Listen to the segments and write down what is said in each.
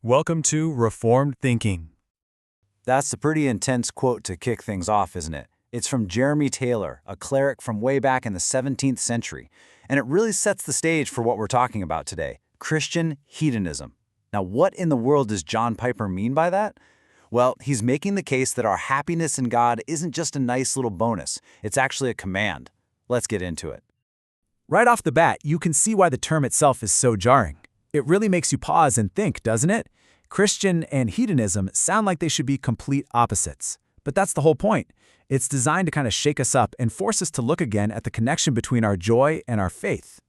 Welcome to Reformed Thinking. That's a pretty intense quote to kick things off, isn't it? It's from Jeremy Taylor, a cleric from way back in the 17th century, and it really sets the stage for what we're talking about today, Christian hedonism. Now, what in the world does John Piper mean by that? Well, he's making the case that our happiness in God isn't just a nice little bonus, it's actually a command. Let's get into it. Right off the bat, you can see why the term itself is so jarring. It really makes you pause and think, doesn't it? Christian and hedonism sound like they should be complete opposites. But that's the whole point. It's designed to kind of shake us up and force us to look again at the connection between our joy and our faith.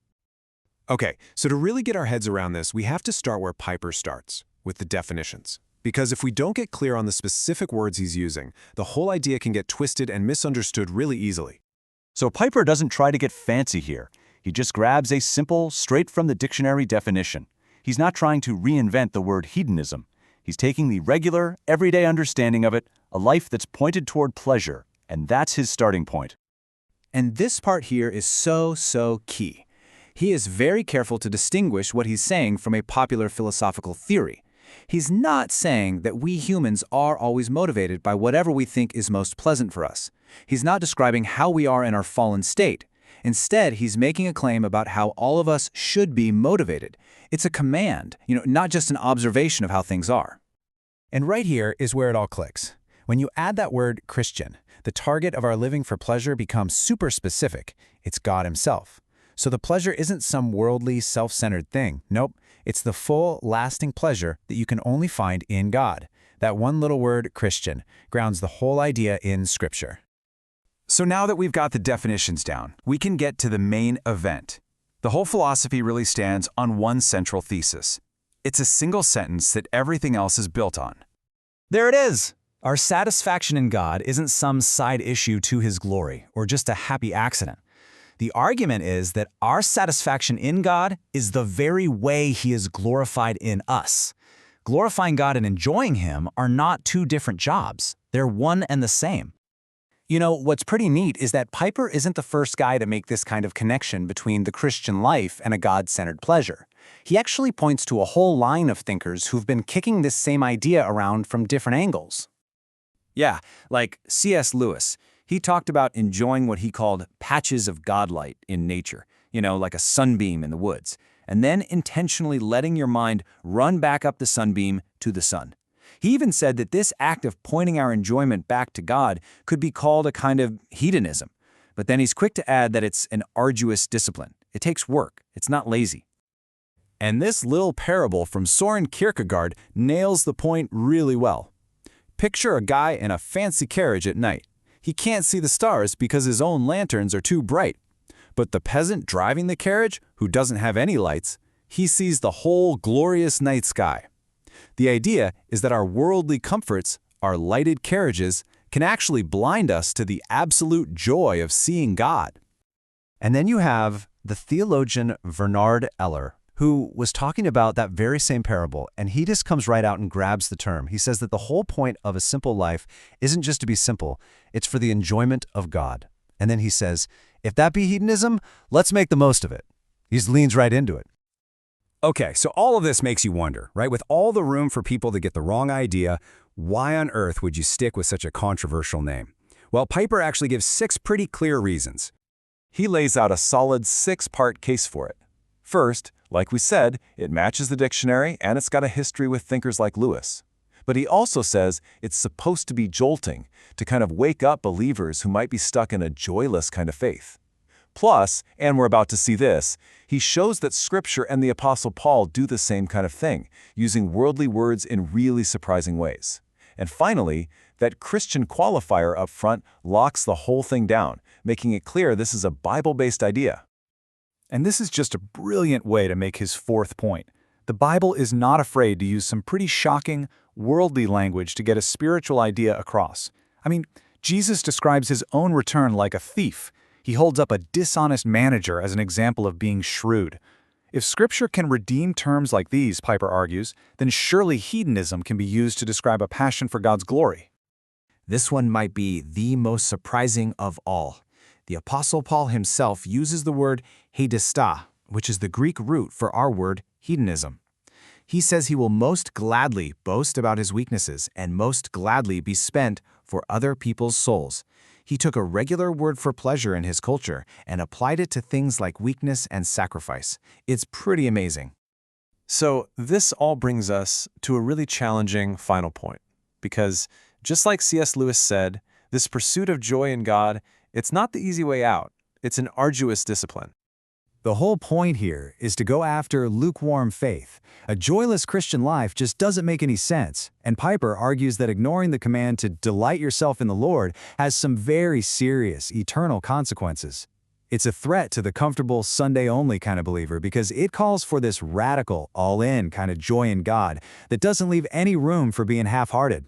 Okay, so to really get our heads around this, we have to start where Piper starts, with the definitions. Because if we don't get clear on the specific words he's using, the whole idea can get twisted and misunderstood really easily. So Piper doesn't try to get fancy here. He just grabs a simple, straight-from-the-dictionary definition. He's not trying to reinvent the word hedonism. He's taking the regular, everyday understanding of it, a life that's pointed toward pleasure, and that's his starting point. And this part here is so key. He is very careful to distinguish what he's saying from a popular philosophical theory. He's not saying that we humans are always motivated by whatever we think is most pleasant for us. He's not describing how we are in our fallen state. Instead, he's making a claim about how all of us should be motivated. It's a command, not just an observation of how things are. And right here is where it all clicks. When you add that word Christian, the target of our living for pleasure becomes super specific. It's God himself. So the pleasure isn't some worldly, self-centered thing. Nope, it's the full, lasting pleasure that you can only find in God. That one little word, Christian, grounds the whole idea in Scripture. So now that we've got the definitions down, we can get to the main event. The whole philosophy really stands on one central thesis. It's a single sentence that everything else is built on. There it is! Our satisfaction in God isn't some side issue to his glory, or just a happy accident. The argument is that our satisfaction in God is the very way he is glorified in us. Glorifying God and enjoying him are not two different jobs. They're one and the same. What's pretty neat is that Piper isn't the first guy to make this kind of connection between the Christian life and a God-centered pleasure. He actually points to a whole line of thinkers who've been kicking this same idea around from different angles. Yeah, like C.S. Lewis. He talked about enjoying what he called patches of Godlight in nature, like a sunbeam in the woods, and then intentionally letting your mind run back up the sunbeam to the sun. He even said that this act of pointing our enjoyment back to God could be called a kind of hedonism. But then he's quick to add that it's an arduous discipline. It takes work. It's not lazy. And this little parable from Søren Kierkegaard nails the point really well. Picture a guy in a fancy carriage at night. He can't see the stars because his own lanterns are too bright. But the peasant driving the carriage, who doesn't have any lights, he sees the whole glorious night sky. The idea is that our worldly comforts, our lighted carriages, can actually blind us to the absolute joy of seeing God. And then you have the theologian Bernard Eller, who was talking about that very same parable, and he just comes right out and grabs the term. He says that the whole point of a simple life isn't just to be simple, it's for the enjoyment of God. And then he says, if that be hedonism, let's make the most of it. He just leans right into it. Okay, so all of this makes you wonder, right? With all the room for people to get the wrong idea, why on earth would you stick with such a controversial name? Well, Piper actually gives 6 pretty clear reasons. He lays out a solid 6-part case for it. First, like we said, it matches the dictionary and it's got a history with thinkers like Lewis. But he also says it's supposed to be jolting, to kind of wake up believers who might be stuck in a joyless kind of faith. Plus, and we're about to see this, he shows that Scripture and the Apostle Paul do the same kind of thing, using worldly words in really surprising ways. And finally, that Christian qualifier up front locks the whole thing down, making it clear this is a Bible-based idea. And this is just a brilliant way to make his fourth point. The Bible is not afraid to use some pretty shocking, worldly language to get a spiritual idea across. I mean, Jesus describes his own return like a thief. He holds up a dishonest manager as an example of being shrewd. If Scripture can redeem terms like these, Piper argues, then surely hedonism can be used to describe a passion for God's glory. This one might be the most surprising of all. The Apostle Paul himself uses the word hedista, which is the Greek root for our word hedonism. He says he will most gladly boast about his weaknesses and most gladly be spent for other people's souls. He took a regular word for pleasure in his culture and applied it to things like weakness and sacrifice. It's pretty amazing. So this all brings us to a really challenging final point, because just like C.S. Lewis said, this pursuit of joy in God, it's not the easy way out. It's an arduous discipline. The whole point here is to go after lukewarm faith. A joyless Christian life just doesn't make any sense, and Piper argues that ignoring the command to delight yourself in the Lord has some very serious, eternal consequences. It's a threat to the comfortable Sunday-only kind of believer because it calls for this radical, all-in kind of joy in God that doesn't leave any room for being half-hearted.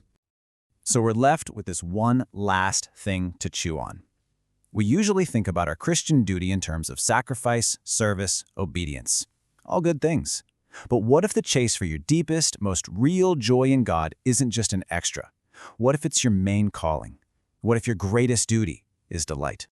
So we're left with this one last thing to chew on. We usually think about our Christian duty in terms of sacrifice, service, obedience. All good things. But what if the chase for your deepest, most real joy in God isn't just an extra? What if it's your main calling? What if your greatest duty is delight?